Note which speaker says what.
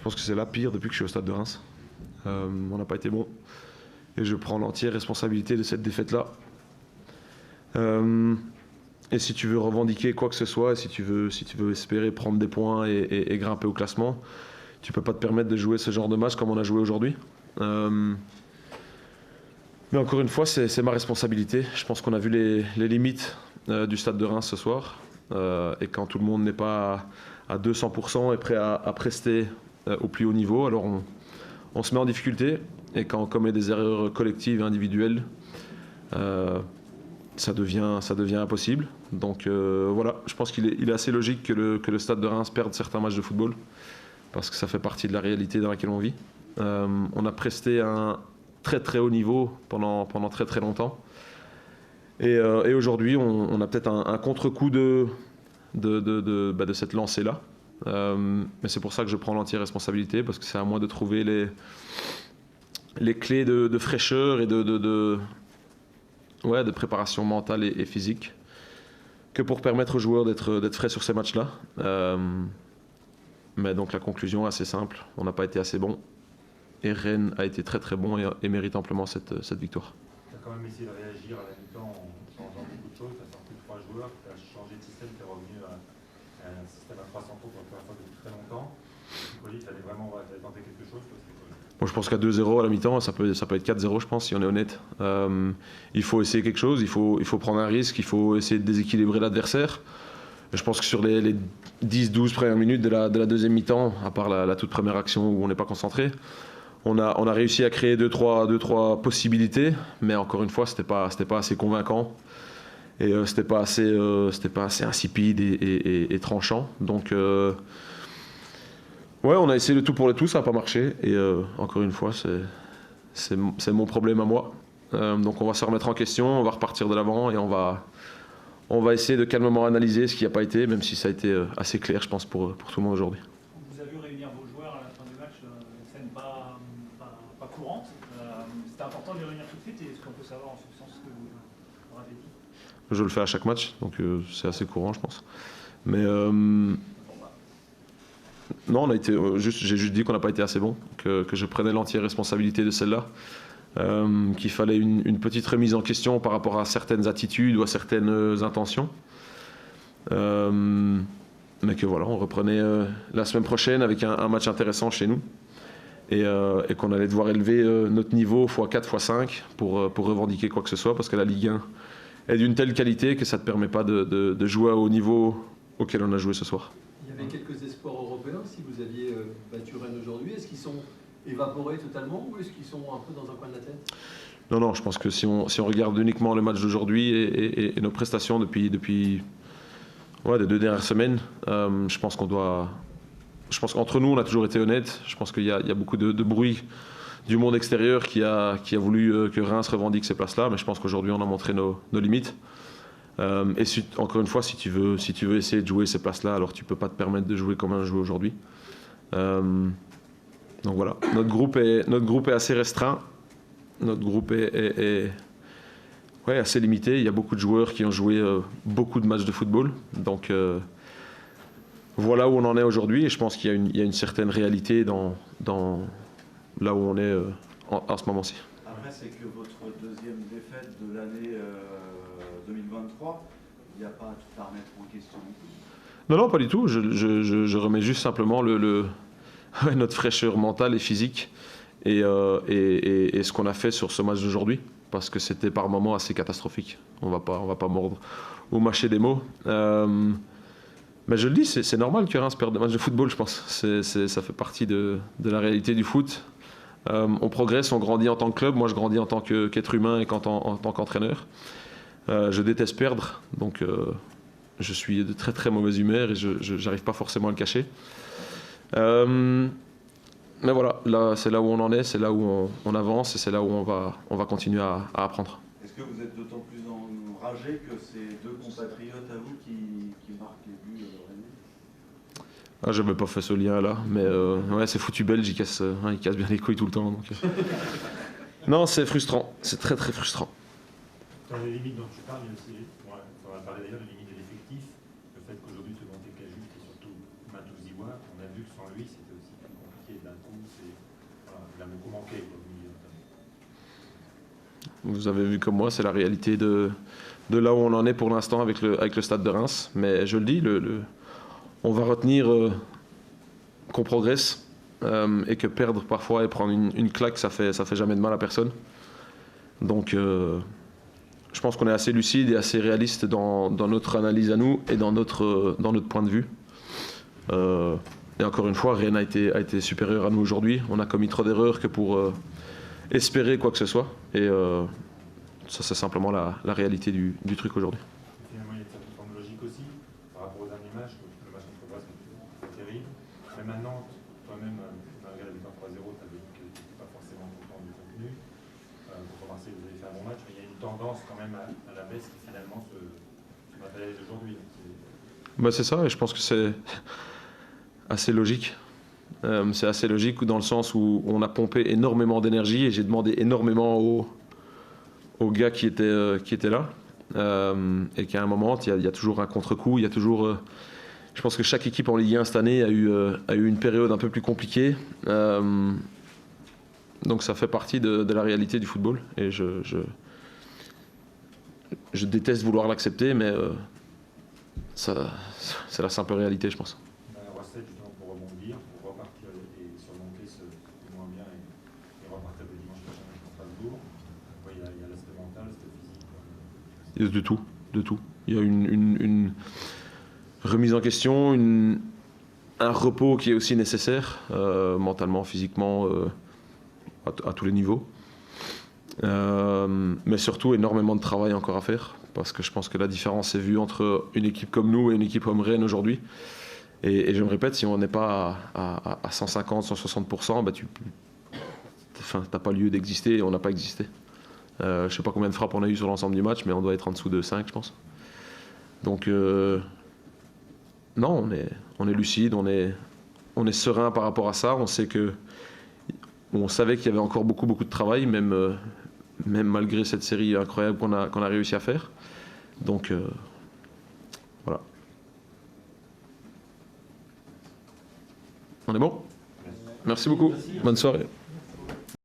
Speaker 1: pense que c'est la pire depuis que je suis au Stade de Reims. On n'a pas été bon. Et je prends l'entière responsabilité de cette défaite-là. Et si tu veux revendiquer quoi que ce soit, et si tu veux espérer prendre des points et grimper au classement, tu peux pas te permettre de jouer ce genre de match comme on a joué aujourd'hui. Mais encore une fois, c'est ma responsabilité. Je pense qu'on a vu les limites du Stade de Reims ce soir. Et quand tout le monde n'est pas à 200% et prêt à prester au plus haut niveau, alors on se met en difficulté. Et quand on commet des erreurs collectives et individuelles, ça devient impossible. Donc voilà, je pense qu'il est assez logique que le Stade de Reims perde certains matchs de football, parce que ça fait partie de la réalité dans laquelle on vit. On a presté un très très haut niveau pendant très très longtemps. Et aujourd'hui, on a peut-être un contre-coup de cette lancée-là. Mais c'est pour ça que je prends l'entière responsabilité, parce que c'est à moi de trouver les clés de fraîcheur et de préparation mentale et physique, que pour permettre aux joueurs d'être frais sur ces matchs-là. Mais donc la conclusion est assez simple, on n'a pas été assez bon. Et Rennes a été très très bon et mérite amplement cette victoire.
Speaker 2: Tu as quand même essayé de réagir à la mi-temps en changeant beaucoup de choses. Tu as sorti 3 joueurs, tu as changé de système, tu es revenu à un système à 300 points pour la première fois depuis très longtemps. Tu allais vraiment tenter quelque chose.
Speaker 1: Bon, je pense qu'à 2-0 à la mi-temps, ça peut être 4-0, je pense, si on est honnête. Il faut essayer quelque chose, il faut prendre un risque, il faut essayer de déséquilibrer l'adversaire. Je pense que sur les 10-12 premières minutes de la deuxième mi-temps, à part la toute première action où on n'est pas concentré, on a réussi à créer 2-3 possibilités, mais encore une fois, c'était pas assez convaincant et c'était pas assez insipide et tranchant. Donc on a essayé le tout pour le tout, ça n'a pas marché. Et encore une fois, c'est mon problème à moi. Donc on va se remettre en question, on va repartir de l'avant et on va essayer de calmement analyser ce qui n'a pas été, même si ça a été assez clair, je pense, pour tout le monde aujourd'hui.
Speaker 3: Vous avez vu réunir vos joueurs à la fin du match, scène pas courante. C'était important de les réunir tout de suite, et est-ce qu'on peut savoir en substance ce que vous leur avez dit?
Speaker 1: Je le fais à chaque match, donc c'est assez courant, je pense. Mais non, j'ai juste dit qu'on n'a pas été assez bon, que je prenais l'entière responsabilité de celle-là, qu'il fallait une petite remise en question par rapport à certaines attitudes ou à certaines intentions. Mais que voilà, on reprenait la semaine prochaine avec un match intéressant chez nous et qu'on allait devoir élever notre niveau x4, x5 pour revendiquer quoi que ce soit, parce que la Ligue 1 est d'une telle qualité que ça ne te permet pas de jouer au niveau auquel on a joué ce soir.
Speaker 4: Il y avait quelques espoirs européens si vous aviez battu Rennes aujourd'hui. Est-ce qu'ils sont évaporés totalement ou est-ce qu'ils sont un peu dans un coin de la tête?
Speaker 1: Non, je pense que si on regarde uniquement le match d'aujourd'hui et nos prestations depuis les 2 dernières semaines, je pense qu'entre nous, on a toujours été honnêtes. Je pense qu'il y a beaucoup de bruit du monde extérieur qui a voulu que Reims revendique ces places-là, mais je pense qu'aujourd'hui, on a montré nos limites. Et encore une fois, si tu veux essayer de jouer ces places-là, alors tu ne peux pas te permettre de jouer comme on a joué aujourd'hui. Donc voilà, notre groupe est assez restreint. Notre groupe est assez limité. Il y a beaucoup de joueurs qui ont joué beaucoup de matchs de football. Donc voilà où on en est aujourd'hui. Et je pense qu'il y a une certaine réalité dans là où on est en ce moment-ci.
Speaker 5: Après, c'est que votre deuxième défaite de l'année 2023, il n'y a pas tout à remettre en question.
Speaker 1: Non, pas du tout. Je remets juste simplement notre fraîcheur mentale et physique et ce qu'on a fait sur ce match d'aujourd'hui, parce que c'était par moments assez catastrophique. On va pas mordre ou mâcher des mots. Mais je le dis, c'est normal que Reims perde des matchs de football, je pense. Ça fait partie de la réalité du foot. On progresse, on grandit en tant que club. Moi, je grandis en tant qu'être humain et en tant qu'entraîneur. Je déteste perdre, donc je suis de très très mauvaise humeur et je n'arrive pas forcément à le cacher. Mais voilà, c'est là où on en est, c'est là où on avance et c'est là où on va continuer à apprendre.
Speaker 5: Est-ce que vous êtes d'autant plus enragé que c'est 2 compatriotes à vous qui marquent les buts Rennes?
Speaker 1: Je n'avais pas fait ce lien-là, mais c'est foutu belge, il casse bien les couilles tout le temps. Donc, non, c'est frustrant, c'est très très frustrant.
Speaker 2: Dans les limites dont tu parles, il y a aussi, on va parler d'ailleurs de limites de l'effectif, le fait qu'aujourd'hui tu montes Cajuste et surtout Matouziwa, on a vu que sans lui c'était aussi plus compliqué. marqué d'un coup. Voilà, il a beaucoup manqué. Quoi, lui,
Speaker 1: Vous avez vu comme moi, c'est la réalité de là où on en est pour l'instant avec le Stade de Reims. Mais je le dis, on va retenir qu'on progresse et que perdre parfois et prendre une claque, ça fait jamais de mal à personne. Donc je pense qu'on est assez lucide et assez réaliste dans notre analyse à nous et dans notre point de vue. Et encore une fois, rien n'a été supérieur à nous aujourd'hui. On a commis trop d'erreurs que pour espérer quoi que ce soit. Et ça, c'est simplement la réalité du truc aujourd'hui.
Speaker 2: finalement, il y a une certaine forme de logique aussi par rapport au dernier match. Le match contre Brest était terrible. Mais maintenant, toi-même, malgré la victoire 3-0, tu avais dit que tu n'étais pas forcément content du contenu. Contre Marseille, vous avez fait un bon match, mais il y a une tendance quand même à la baisse qui finalement se matérialise aujourd'hui.
Speaker 1: Bah, c'est ça, et je pense que c'est assez logique. C'est assez logique dans le sens où on a pompé énormément d'énergie et j'ai demandé énormément aux gars qui étaient là. Et qu'à un moment, il y a toujours un contre-coup, il y a toujours... je pense que chaque équipe en Ligue 1 cette année a eu une période un peu plus compliquée. Donc ça fait partie de la réalité du football. Et je déteste vouloir l'accepter, mais c'est la simple réalité, je pense.
Speaker 2: Rosset, justement, pour rebondir, pour repartir et surmonter ce moins bien et repartir le dimanche prochain contre Strasbourg. Il y a l'aspect mental, l'aspect physique.
Speaker 1: Il y a de tout. Il y a une remise en question, un repos qui est aussi nécessaire, mentalement, physiquement, à tous les niveaux. Mais surtout énormément de travail encore à faire, parce que je pense que la différence est vue entre une équipe comme nous et une équipe comme Rennes aujourd'hui. Et je me répète, si on n'est pas à 150, 160%, bah t'as pas lieu d'exister et on n'a pas existé. Je sais pas combien de frappes on a eu sur l'ensemble du match, mais on doit être en dessous de 5, je pense. Donc non, on est lucide, on est serein par rapport à ça. On savait qu'il y avait encore beaucoup de travail, même malgré cette série incroyable qu'on a réussi à faire. Donc voilà. On est bon ? Merci beaucoup. Bonne soirée.